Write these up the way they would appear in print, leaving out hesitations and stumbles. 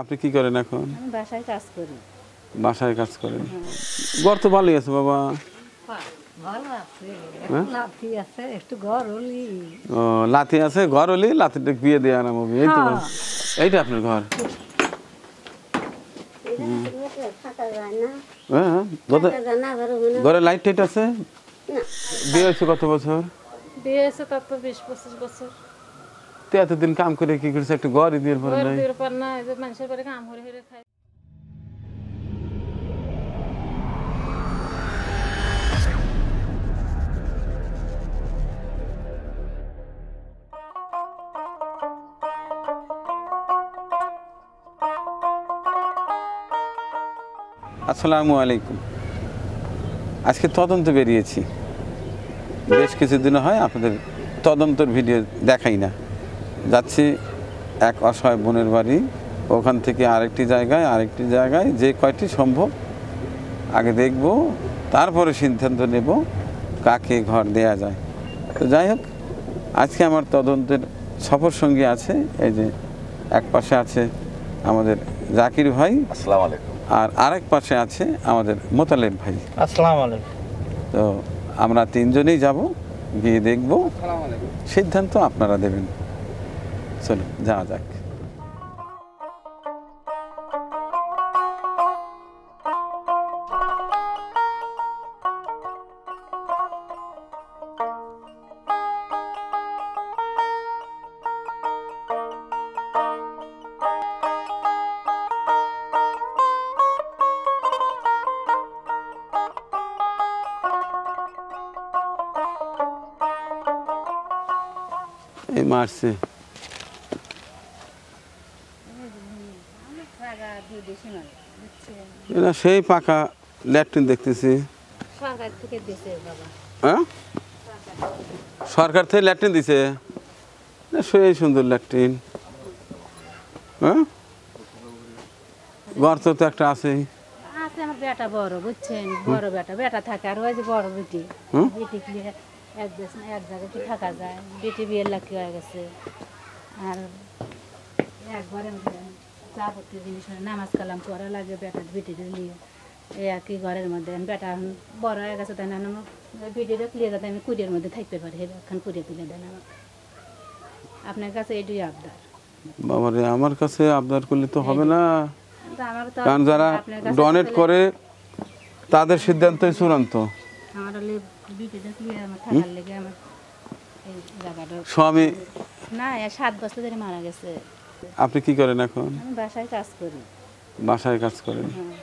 আপনি কি করেন এখন? আমি বাসায় কাজ করি। বাসায় কাজ করেন? ঘর তো ভালোই আছে বাবা। ভালো আছে, একটু লাথি আছে, একটু ঘর হলি। ও লাথি আছে, ঘর হলি লাথিটা বিয়ে দিয়ে আনা মুভি, এই তো এইটা আপনার ঘর? হ্যাঁ, ঘরে লাইট টাইট আছে? বিয়ে হয়েছে কত বছর? বিয়ে হয়েছে তার তো 20-25 বছর। তো এতদিন কাম করে কি করছে, একটা ঘরই বিয়ের পরে নাই? বিয়ের পর না, এই যে মানুষের বাড়ি কাম করে করে খায়। আসসালামু আলাইকুম। আজকে তদন্ত বেরিয়েছি, বেশ কিছুদিন হয় আপনাদের তদন্তর ভিডিও দেখাই না। যাচ্ছি এক অসহায় বোনের বাড়ি, ওখান থেকে আরেকটি জায়গায় যে কয়টি সম্ভব আগে দেখব, তারপরে সিদ্ধান্ত নেব কাকে ঘর দেয়া যায়। তো যাই হোক, আজকে আমার তদন্তের সফর সঙ্গী আছে, এই যে এক পাশে আছে আমাদের জাকির ভাই, আসসালামু আলাইকুম, আর আরেক পাশে আছে আমাদের মোতালেব ভাই। আসসালামু আলাইকুম। তো আমরা তিনজনেই যাব, গিয়ে দেখব, সিদ্ধান্ত আপনারা দেবেন। চলো যাওয়া যাক। এই মারছে এরা, সেই পাকা ল্যাট্রিন দেখতেছি। সরকার থেকে দিছে বাবা। হ্যাঁ, সরকার থেকে ল্যাট্রিন দিছে, সেই সুন্দর ল্যাট্রিন। হ্যাঁ, ঘর তো একটা আছেই। আছে আমার বেটা বড়, বুঝছেন, বড় বেটা থাকে, আর ওই যে বড় বেটি এক জায়গায় কি থাকা যায়। বেটি বিয়ের লাখি হয়ে গেছে, আর একবারে যাবতীয় জিনিস নামাজ কালাম করা লাগে বেটার বেটিটা নিয়ে। এই আর কি ঘরের মধ্যে বেটা বড় হয়ে গেছে, তাই না বেটিটা ক্লিয়ে যাতে আমি কুড়ির মধ্যে থাকতে পারি, এখন কুড়িয়ে তুলে দেন আমার। আপনার কাছে এটাই আবদার। বাবারে, আমার কাছে আবদার করলে তো হবে না, আমার তো কারণ যারা ডোনেট করে তাদের সিদ্ধান্তই চূড়ান্ত। আমার বেটিটা ক্লিয়ে আমার থাকার লেগে আমার এই জায়গাটা। স্বামী না, 7 বছর ধরে মারা গেছে। আপনি কি করেন এখন? আমি বাসায় কাজ করি। বাসায় কাজ করেন? হ্যাঁ,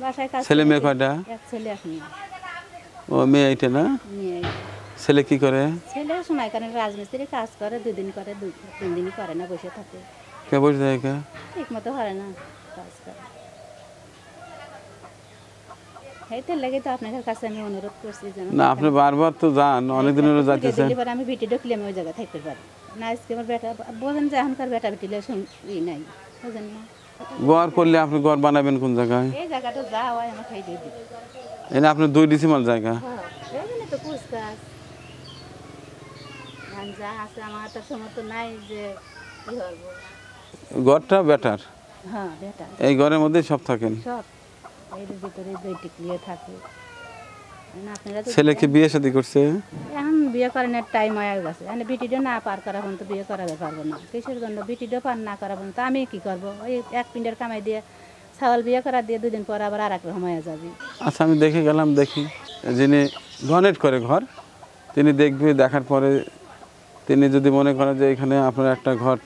বাসায় কাজ। ছেলে মেয়ে কয়টা? এক ছেলে, এক মেয়ে। ও মেয়ে এইটা না? মেয়ে। ছেলে কি করে? ছেলে সময় কারণে রাজমিস্ত্রি কাজ করে, 2 দিন করে, 3 দিনই করে না, বসে থাকে। কে বসে থাকে? ঠিক মতো হয় না কাজ করে। এইটা লেগে তো আপনাদের কাছে আমি অনুরোধ করছি যেন। না, আপনি বারবার তো যান, অনেকদিন হলো যাচ্ছেন। আমি বেটি ঢুকলে আমি ওই জায়গায় থাকতে পারি না। আজকে আমার বেটা বোঝেন যে এখনকার বেটা বেটিলে নাই, বোঝেন না। ঘর করলে আপনি ঘর বানাবেন কোন জায়গায়? এই জায়গাটা যা হয় আমার খাই দিয়ে দিবে। এটা আপনার 2 ডিসিমাল জায়গা। হ্যাঁ, এই জন্য তো পুষ্কাজ যা আছে, আমার তো সমর্থ নাই যে কি করবো। ঘরটা বেটার? হ্যাঁ, বেটা। এই ঘরের মধ্যেই সব থাকেন? সব এর ভিতরে দুইটি ক্লিয়ার থাকে। ছেলে কি বিয়ে শাদী করছে? এখন বিয়ে করানোর টাইম হয়ে গেছে, মানে বিটিটা না পার করা পর্যন্ত বিয়ে করাতে পারবো না। কিসের জন্য? বিটিটা পার না করা পর্যন্ত আমি কি করবো? ওই 1 পিন্ডের কামাই দিয়ে ছাগল বিয়ে করা দিয়ে 2 দিন পর আবার আর এক রকম হয়ে যাবে। আচ্ছা, আমি দেখে গেলাম, দেখি যিনি ডোনেট করে ঘর, তিনি দেখবে, দেখার পরে তিনি যদি মনে করেন যে এখানে আপনার একটা ঘর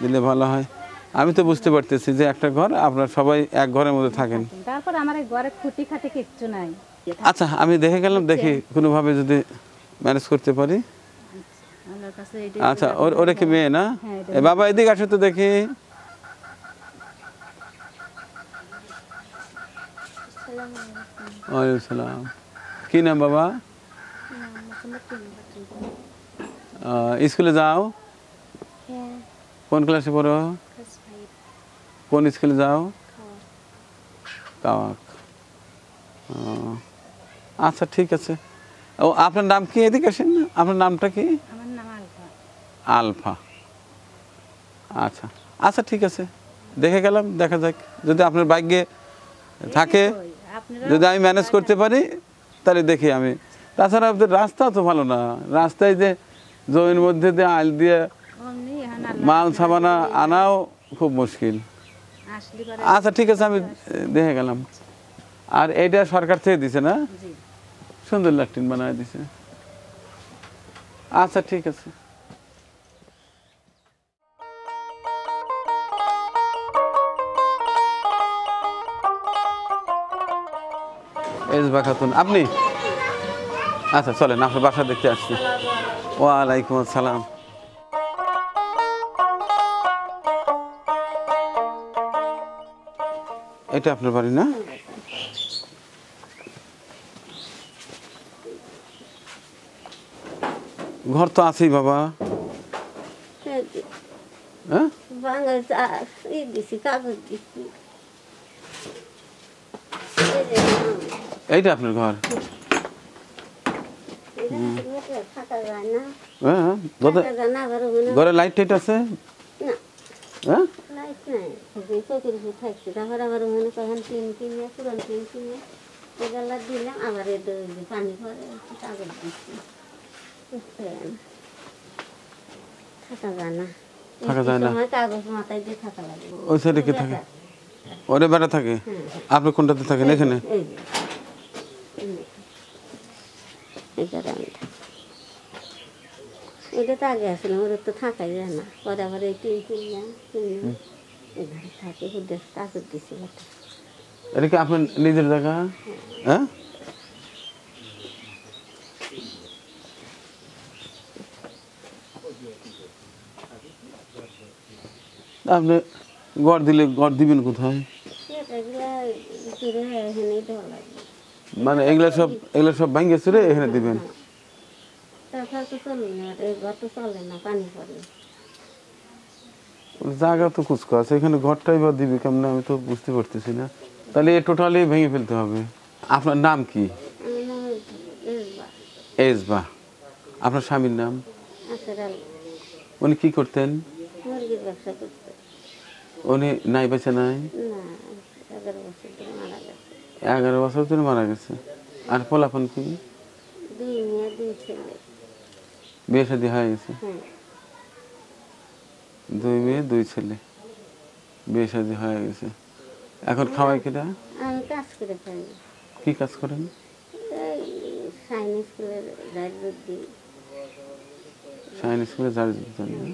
দিলে ভালো হয়। আমি তো বুঝতে পারতেছি যে একটা ঘর, আপনার সবাই এক ঘরের মধ্যে থাকেন। তারপর আমার এই ঘরে খুঁটি খাটি কিচ্ছু নাই। আচ্ছা, আমি দেখে গেলাম, দেখি কোনোভাবে যদি ম্যানেজ করতে পারি। আচ্ছা, ওরা কি মেয়ে না? বাবা এদিকে আসো তো দেখি। ওয়ালাইকুম সালাম। কি নাম বাবা? স্কুলে যাও? কোন ক্লাসে পড়ো? কোন স্কুলে যাও? কাওয়াক। আচ্ছা, ঠিক আছে। ও, আপনার নাম কি? এদিকে আসেন না, আপনার নামটা কি? আমার নাম আলফা। আলফা। আচ্ছা আচ্ছা, ঠিক আছে, দেখে গেলাম, দেখা যাক যদি আপনার ভাগ্যে থাকে, আপনারা যদি আমি ম্যানেজ করতে পারি তাহলে দেখি আমি। তাছাড়া আপনাদের রাস্তা তো ভালো না, রাস্তায় যে জমির মধ্যে দিয়ে আল দিয়ে অমনি এখন আল্লাহ মাল সামানা আনাও খুব মুশকিল। আসলে পরে আচ্ছা ঠিক আছে, আমি দেখে গেলাম। আর এইটা সরকার থেকে দিছে না? জি সুন্দর ল্যাট্রিন বানায় দিছে। আচ্ছা ঠিক আছে। এজবা খাতুন, আপনি? আচ্ছা চলেন, আপনার বাসা দেখতে আসছি। ওয়ালাইকুম আসসালাম। এটা আপনার বাড়ি না? ঘর তো আছেই বাবা। হ্যাঁ বাঙালি দিছি কাগজ দিছি এইটা আপনার ঘর? থাকা যায় না, হ্যাঁ হ্যাঁ। থাকা যায় না, আবার ওখানে ঘরে লাইট টাইট আছে? না হ্যাঁ লাইট নাই, চোখের উপর থাকছে। তারপর আবার ওখানে কখন টিন কিনে পুরান টিন কিনে এগুলা দিলাম, আবার পানি পরে কাগজ দিচ্ছি। থাকা যায় না, থাকা যায় না। সময় কাগজ মাথায় দিয়ে থাকা লাগে। ওই সাইডে কে থাকে? ওরে বেড়া থাকে? আপনি কোনটাতে থাকেন? এখানে? এই যে এই জায়গায় আমি থাকি। ওইটা তো আগে আসলাম, ওদের তো থাকাই যায় না। পরে আবার এই টিন কিনে এখানে থাকে, ওদের কাগজ দিচ্ছি। এটা কি আপনার নিজের জায়গা? হ্যাঁ আপনি গড় দিলে গড় দিবেন কোথায়? এগুলা ঘুরে এখানেই দেওয়া লাগবে। মানে এগুলা সব ভাঙ্গে চুরে এখানে দিবেন? তাছাড়া তো চলবে না, এই ঘর তো চলে না, পানি পড়ে। জায়গা তো কুচকা আছে, এখানে ঘরটাই বা দিবি কেমনে আমি তো বুঝতে পারতেছি না। তাহলে এ টোটালি ভেঙে ফেলতে হবে। আপনার নাম কি? আমার নাম এসবা, এজবা। আপনার স্বামীর নাম? আসরাল। উনি কি করতেন? মুরগির ব্যবসা করতে। উনি নাই বেঁচে নাই? না, 11 বছর ধরে মারা গেছে। 11 বছর ধরে মারা গেছে। আর পোলাপন কি? 2 মেয়ে 2 ছেলে। বিয়ে শাদী হয়ে গেছে? হ্যাঁ 2 মেয়ে 2 ছেলে, বিয়ে শাদী হয়ে গেছে। এখন খাওয়াই কিনা? আমি কাজ করে খাই। কি কাজ করেন? এই সাইন স্কুলের রাজদূত দিই। সাইন স্কুলে যার জানি না।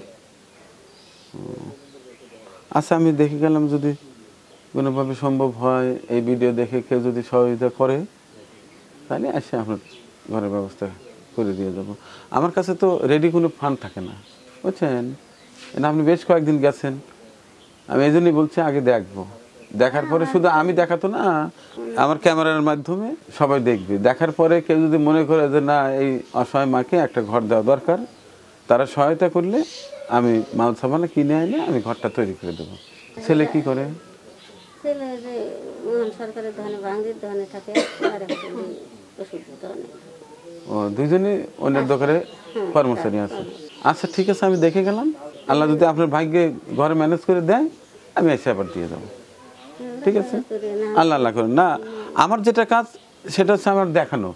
আচ্ছা আমি দেখে গেলাম, যদি কোনোভাবে সম্ভব হয় এই ভিডিও দেখে কেউ যদি সহযোগিতা করে তাহলে এসে আপনার ঘরের ব্যবস্থা করে দিয়ে যাব। আমার কাছে তো রেডি কোনো ফান্ড থাকে না, বুঝছেন? এটা আপনি বেশ কয়েকদিন গেছেন, আমি এই জন্যই বলছি আগে দেখবো। দেখার পরে শুধু আমি দেখাতো না, আমার ক্যামেরার মাধ্যমে সবাই দেখবে। দেখার পরে কেউ যদি মনে করে যে না এই অসহায় মাকে একটা ঘর দেওয়া দরকার, তারা সহায়তা করলে আমি মাল সামানা কিনে এনে আমি ঘরটা তৈরি করে দেবো। ছেলে কি করে? ছেলে যে মোহন সরকারের দোকানে, বাঙ্গির দোকানে থাকে, আর একটা ওষুধ দোকানে। ও দুইজনই অন্যের দোকানে কর্মচারী আছে। আচ্ছা ঠিক আছে, আমি দেখে গেলাম। আল্লাহ যদি আপনার ভাগ্যে ঘরে ম্যানেজ করে দেয় আমি এসে আবার দিয়ে দেবো। ঠিক আছে? আল্লাহ আল্লাহ করেন না। আমার যেটা কাজ সেটা হচ্ছে আমার দেখানো।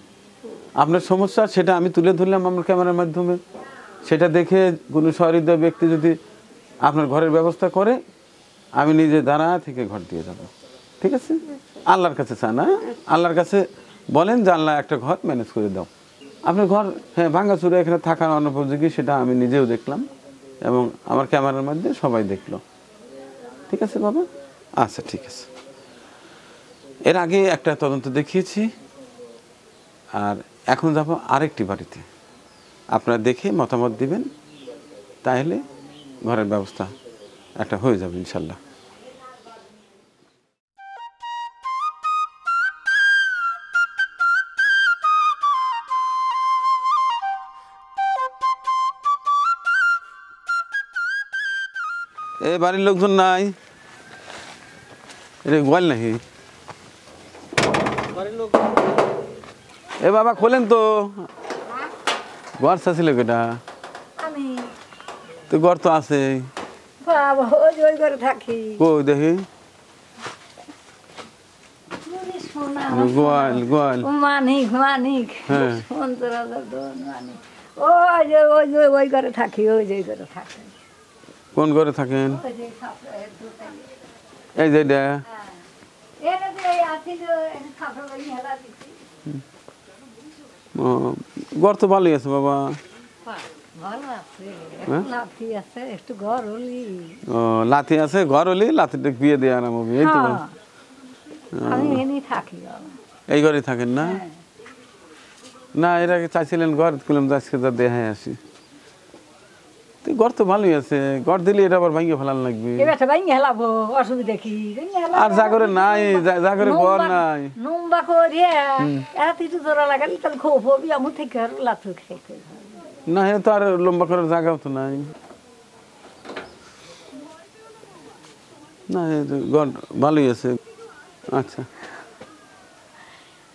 আপনার সমস্যা সেটা আমি তুলে ধরলাম আমার ক্যামেরার মাধ্যমে। সেটা দেখে কোনো সহৃদয় ব্যক্তি যদি আপনার ঘরের ব্যবস্থা করে আমি নিজে দাঁড়া থেকে ঘর দিয়ে যাব। ঠিক আছে? আল্লাহর কাছে চান না, আল্লাহর কাছে বলেন যে আল্লাহ একটা ঘর ম্যানেজ করে দাও। আপনার ঘর হ্যাঁ ভাঙ্গাচুরা এখানে থাকার অনুপযোগী, সেটা আমি নিজেও দেখলাম এবং আমার ক্যামেরার মধ্যে সবাই দেখলো। ঠিক আছে বাবা? আচ্ছা ঠিক আছে। এর আগে একটা তদন্ত দেখিয়েছি, আর এখন যাব আরেকটি বাড়িতে। আপনারা দেখে মতামত দিবেন, তাহলে ঘরের ব্যবস্থা একটা হয়ে যাবে ইনশাল্লাহ। এ বাড়ির লোকজন নাই? এটা গোয়াল নাকি? এ বাবা খোলেন তো, ঘর চাচ্ছিল কেটা? আমি তো ঘর তো আছে। বাবা ওই করে থাকি কো দেখি সোনা গোয়াল গোয়াল মানিক মানিক হ্যাঁ। সন্তরাজার দোন মানিক ওই ঘরে থাকি ওই যে ঘরে থাকি কোন ঘরে থাকেন ওই যে খাপড়ের দোকানে। এই যে এটা হ্যাঁ। এনে যে এই আছিল, এনে খাপড় বানিয়ে হেলা দিছি। ও, ঘর তো ভালোই আছে বাবা। ভালো আছে, হ্যাঁ? লাঠি আছে, একটু ঘর হলি। ও লাথি আছে, ঘর হলি লাথিটা বিয়ে দিয়ে আরাম হবে, এই তো হ্যাঁ, আমি এনে থাকি বাবা। এই ঘরে থাকেন না? হ্যাঁ। না এর আগে চাইছিলেন ঘর, করলাম যে আজকে যা দেখাই আসি। তো ঘর তো ভালোই আছে, ঘর দিলে এটা আবার ভাঙিয়ে ফেলান লাগবে। এবার তো ভাঙিয়ে হেলাবো, অসুবিধা কি? ভাঙিয়ে হেলাবো। আর যা করে নাই, যা করে ঘর নাই। নম্বা করিয়া এত একটু জোড়া লাগালি তাহলে খুব হবি, আমি থেকে আর লাথু খেতে না হে তো আর লম্বা করার জায়গাও তো নাই। না এ তো ঘর ভালোই আছে। আচ্ছা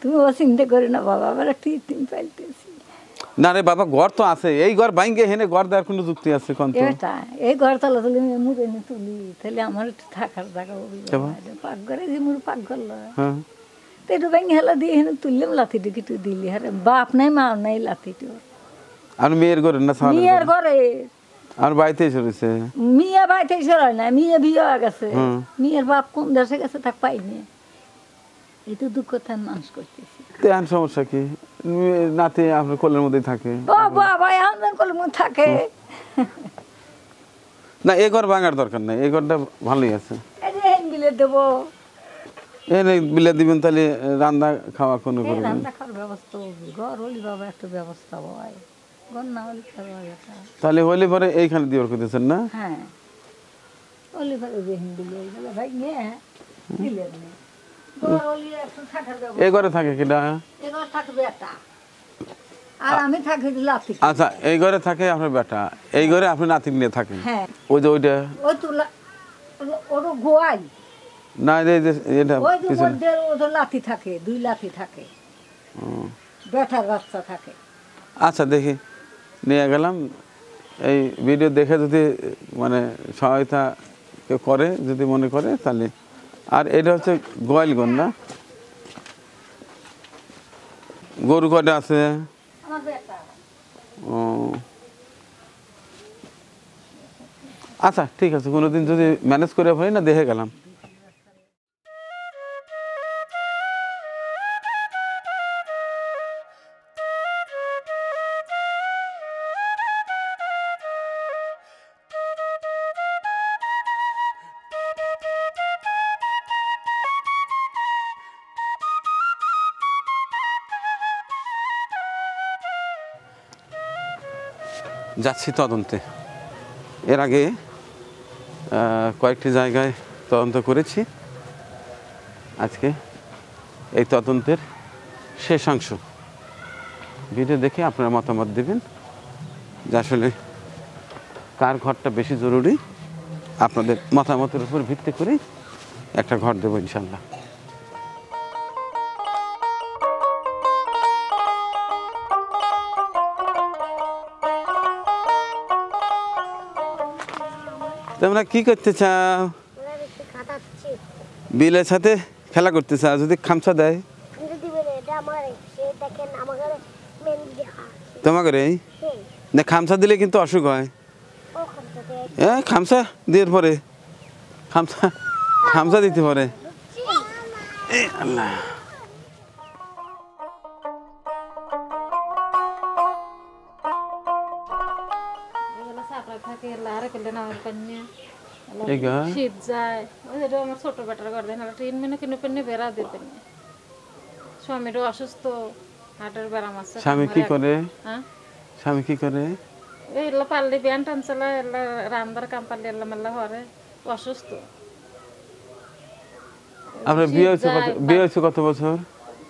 তুমি ও চিন্তা করি না বাবা, আবার একটু ইতিম পাইতেছি। না রে বাবা, ঘর তো আছে, এই ঘর ভাঙ্গে হেনে ঘর দেওয়ার কোনো যুক্তি আছে কোন তো? এটা এই ঘর তলা তুলি মুড়ে এনে তুলি, তাহলে আমার একটু থাকার জায়গা হবে। কেমন? পাকঘরে যে মুড় পাকঘর লয়, হ্যাঁ তো একটু ভাঙি হেলা দিয়ে এনে তুললাম, লাথিটি কিছু দিলি। আরে বাপ নাই মা নাই লাথিটি। আর মেয়ের ঘরে না সারা মেয়ের ঘরে, আর বাড়িতে এসে রয়েছে। মেয়ে বাড়িতে সরাই না, মেয়ে বিয়ে হয়ে গেছে। হুম। মেয়ের বাপ কোন দেশে গেছে তা পাইনি। এই তো দুঃখ তার মানুষ করতেছি। তেমন সমস্যা কি? নাতি আপনার কোলের মধ্যেই থাকে। ও বাবা এখন করলে মন থাকে। না এই ঘর ভাঙার দরকার নাই, এই ঘরটা ভালোই আছে। এই যে হেন বিলে দেবো, এনে বিলে দিবেন, তাহলে রান্না খাওয়া কোনো এই করবেন। রান্না খাওয়ার ব্যবস্থা হবে। ঘর হলি বাবা একটা ব্যবস্থা হয়, ঘর না হলে খাওয়া যেটা। তাহলে হইলে পরে এইখানে দিয়ে করতেছেন না? হ্যাঁ হলি ঘরে যে হেন বিলে এইগুলো ভাই নিয়ে দিলেন না। ঘর হলি একটু থাকার ব্যবস্থা। এই ঘরে থাকে কিনা? এই ঘর থাকবে একটা, আর আমি থাকি লাথি। আচ্ছা এই ঘরে থাকে আপনার বেটা, এই ঘরে আপনি নাতি নিয়ে থাকেন। হ্যাঁ ওই যে ওইটা ওই তুলা ওটা গোয়াই, না, এই যে এটা ওই যে পিছনে। মধ্যে ওদের লাথি থাকে, দুই লাথি থাকে, বেটার বাচ্চা থাকে। আচ্ছা দেখি নিয়ে গেলাম। এই ভিডিও দেখে যদি মানে সহায়তা কেউ করে, যদি মনে করে তাহলে। আর এটা হচ্ছে গোয়ালগঞ্জ না? গরু কটা আছে? আমার বেটা ও আচ্ছা ঠিক আছে, কোনোদিন যদি ম্যানেজ করে হয় না দেখে গেলাম। যাচ্ছি তদন্তে। এর আগে কয়েকটি জায়গায় তদন্ত করেছি, আজকে এই তদন্তের শেষাংশ। ভিডিও দেখে আপনারা মতামত দেবেন যে আসলে কার ঘরটা বেশি জরুরি। আপনাদের মতামতের উপর ভিত্তি করে একটা ঘর দেবো ইনশাল্লাহ। তোমরা কি করতে চাও? বিলের সাথে খেলা করতে চাও? যদি খামচা দেয় তোমাকে রে, না খামচা দিলে কিন্তু অসুখ হয়। হ্যাঁ খামচা দেওয়ার পরে খামচা খামচা দিতে পারে। এ আল্লাহ, এগুলো চাপড়া থাকে লারে করলে না আমার কন্যা এই গা শীত যায়। ওই যেটা আমার ছোট বেটার ঘর দেন ট্রেন মেনে কিনে পেনে বেড়া দিতেন। স্বামীরও অসুস্থ, হাটের ব্যারাম আছে। স্বামী কি করে? হ্যাঁ স্বামী কি করে? এগুলো পারলে ব্যান টান চালা এগুলো রান্দার কাম পারলে এগুলো মেলা হরে অসুস্থ। আপনার বিয়ে হয়েছে কত, বিয়ে হয়েছে কত বছর?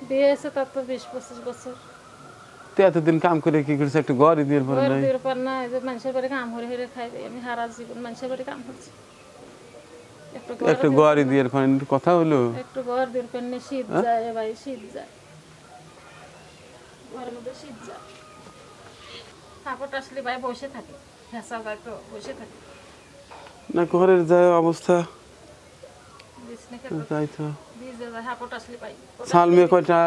বিয়ে হয়েছে তার তো 20-25 বছর। তো এতদিন কাম করে কি করছে? একটু ঘরই দিয়ে পরে নাই? ঘর পর না, যে মানুষের বাড়ি কাম হরে হরে খাই। আমি সারা জীবন মানুষের বাড়ি কাম করছি। একটু ঘরই দিয়ে পরে কথা হলো। একটু ঘর দিয়ে পেনে শীত যায় ভাই, শীত যায় ঘরের মধ্যে, শীত যায়। কাপড় আসলে ভাই বসে থাকে, ফেঁসা যায় তো বসে থাকে। না ঘরের যা অবস্থা তাই তো। শাল মেয়ে কয়টা?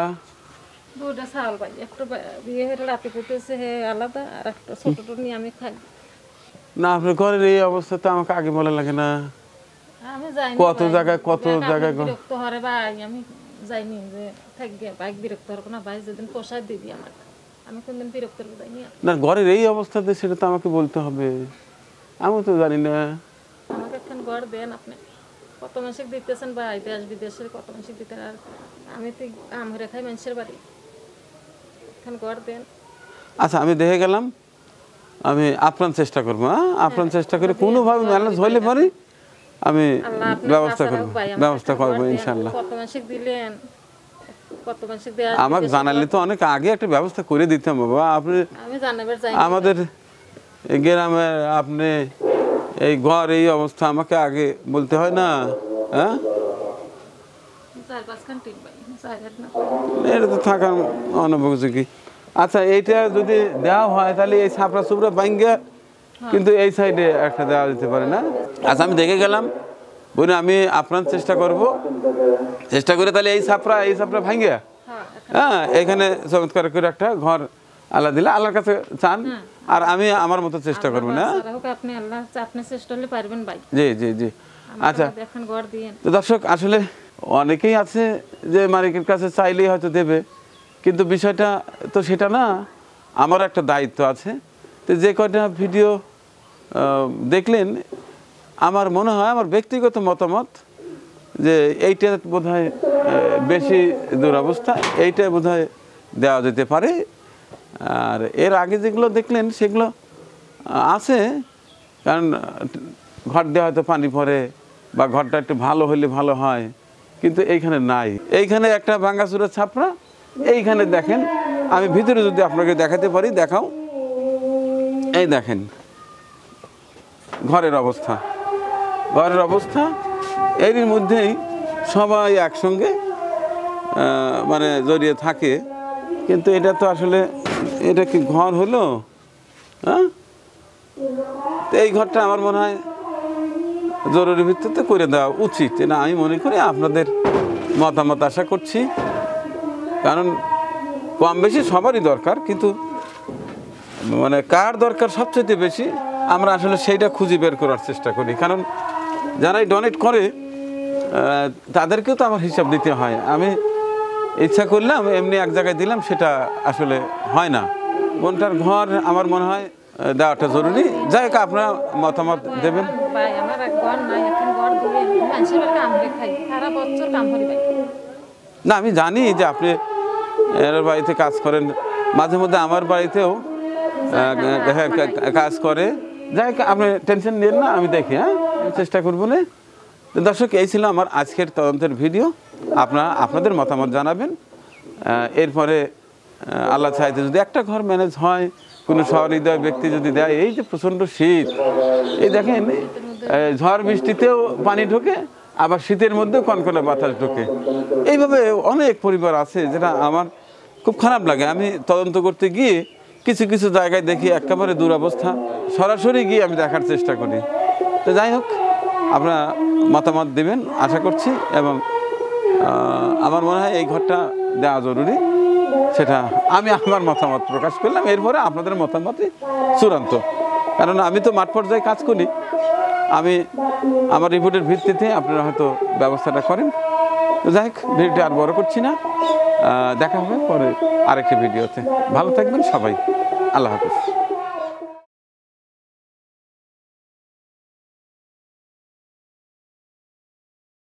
দুটা শাল পাই, একটা বিয়ে হয়ে রাতে পুতেছে হে আলাদা, আর একটা ছোটটা নিয়ে আমি খাই। না আপনার ঘরের এই অবস্থা তো আমাকে আগে বলা লাগে না। আমি যাইনি কত জায়গায় বিরক্ত হরে ভাই, আমি যাইনি যে থাকবে বাইক বিরক্ত হবো না ভাই, যেদিন পোষায় দিবি আমার, আমি কোনদিন বিরক্ত হবো যাইনি। না ঘরের এই অবস্থাতে সেটা তো আমাকে বলতে হবে, আমি তো জানি না। আমাকে এখন ঘর দেন আপনি, কত মাসিক দিতেছেন ভাই, দেশ বিদেশের কত মাসিক দিতেন, আর আমি তো আম হরে খাই মানুষের বাড়ি, এখন ঘর দেন। আচ্ছা আমি দেখে গেলাম, আমি আপ্রাণ চেষ্টা করবো, হ্যাঁ আপ্রাণ চেষ্টা করে কোনোভাবে ম্যানেজ হইলে পারি আমি ব্যবস্থা করবো ইনশাল্লাহ। কত মাসিক দিলেন, কত মাসিক দেয়া আমাকে জানালে তো অনেক আগে একটা ব্যবস্থা করে দিতাম বাবা। আপনি আমি জানাবার চাই আমাদের গ্রামে আপনি এই ঘর এই অবস্থা আমাকে আগে বলতে হয় না, হ্যাঁ 4-5 ঘন্টা ভাই, 4 ঘন্টা এটা তো থাকার অনুপযোগী। আচ্ছা এইটা যদি দেওয়া হয় তাহলে এই ছাপড়া সুপড়া ভাঙ্গা কিন্তু এই সাইডে একটা দেওয়া যেতে পারে না। আচ্ছা আমি দেখে গেলাম বলে আমি আপনার চেষ্টা করব, চেষ্টা করে তাহলে এই ছাপড়া ভাঙ্গা হ্যাঁ এখানে চমৎকার করে একটা ঘর আল্লাহ দিলে আল্লাহর কাছে চান, আর আমি আমার মতো চেষ্টা করবো না। আপনি আল্লাহ আপনি চেষ্টা করলে পারবেন ভাই। জি জি জি। আচ্ছা এখন ঘর দিয়েন। তো দর্শক আসলে অনেকেই আছে যে মালিকের কাছে চাইলেই হয়তো দেবে, কিন্তু বিষয়টা তো সেটা না, আমার একটা দায়িত্ব আছে। তো যে কয়টা ভিডিও দেখলেন আমার মনে হয়, আমার ব্যক্তিগত মতামত যে এইটা বোধহয় বেশি দুরবস্থা, এইটা বোধহয় দেওয়া যেতে পারে। আর এর আগে যেগুলো দেখলেন সেগুলো আছে, কারণ ঘর দেওয়া হয়তো পানি পড়ে বা ঘরটা একটু ভালো হলে ভালো হয়, কিন্তু এইখানে নাই। এইখানে একটা ভাঙ্গাচুরা ছাপড়া, এইখানে দেখেন আমি ভিতরে যদি আপনাকে দেখাতে পারি, দেখাও, এই দেখেন ঘরের অবস্থা, ঘরের অবস্থা এরই মধ্যেই সবাই একসঙ্গে মানে জড়িয়ে থাকে, কিন্তু এটা তো আসলে এটা কি ঘর হলো? হ্যাঁ তো এই ঘরটা আমার মনে হয় জরুরি ভিত্তিতে করে দেওয়া উচিত, না আমি মনে করি। আপনাদের মতামত আশা করছি, কারণ কম বেশি সবারই দরকার, কিন্তু মানে কার দরকার সবচেয়ে বেশি আমরা আসলে সেইটা খুঁজে বের করার চেষ্টা করি। কারণ যারাই ডোনেট করে তাদেরকেও তো আমার হিসাব দিতে হয়। আমি ইচ্ছা করলাম এমনি এক জায়গায় দিলাম, সেটা আসলে হয় না। কোনটার ঘর আমার মনে হয় দেওয়াটা জরুরি। যাই হোক আপনারা মতামত দেবেন। ভাই আমার ঘর নাই, এখন ঘর দিলে মানুষের বাড়ি কাম করে খাই, সারা বছর কাম করি ভাই। না আমি জানি যে আপনি এর বাড়িতে কাজ করেন, মাঝে মধ্যে আমার বাড়িতেও কাজ করে। যাই হোক আপনি টেনশন নিন না, আমি দেখি, হ্যাঁ চেষ্টা করবো না। দর্শক এই ছিল আমার আজকের তদন্তের ভিডিও। আপনাদের মতামত জানাবেন। এরপরে আল্লাহ চাইতে যদি একটা ঘর ম্যানেজ হয়, কোনো সহৃদয় ব্যক্তি যদি দেয়, এই যে প্রচণ্ড শীত, এই দেখেন ঝড় বৃষ্টিতেও পানি ঢোকে, আবার শীতের মধ্যেও কনকনে বাতাস ঢোকে। এইভাবে অনেক পরিবার আছে, যেটা আমার খুব খারাপ লাগে। আমি তদন্ত করতে গিয়ে কিছু কিছু জায়গায় দেখি একেবারে দুরবস্থা, সরাসরি গিয়ে আমি দেখার চেষ্টা করি। তো যাই হোক আপনারা মতামত দেবেন আশা করছি, এবং আমার মনে হয় এই ঘরটা দেওয়া জরুরি, সেটা আমি আমার মতামত প্রকাশ করলাম। এরপরে আপনাদের মতামতই চূড়ান্ত, কারণ আমি তো মাঠ পর্যায়ে কাজ করি। আমি আমার রিপোর্টের ভিত্তিতে আপনারা হয়তো ব্যবস্থাটা করেন। তো যাই হোক ভিডিওটি আর বড় করছি না, দেখা হবে পরে আরেকটি ভিডিওতে। ভালো থাকবেন সবাই, আল্লাহ হাফেজ।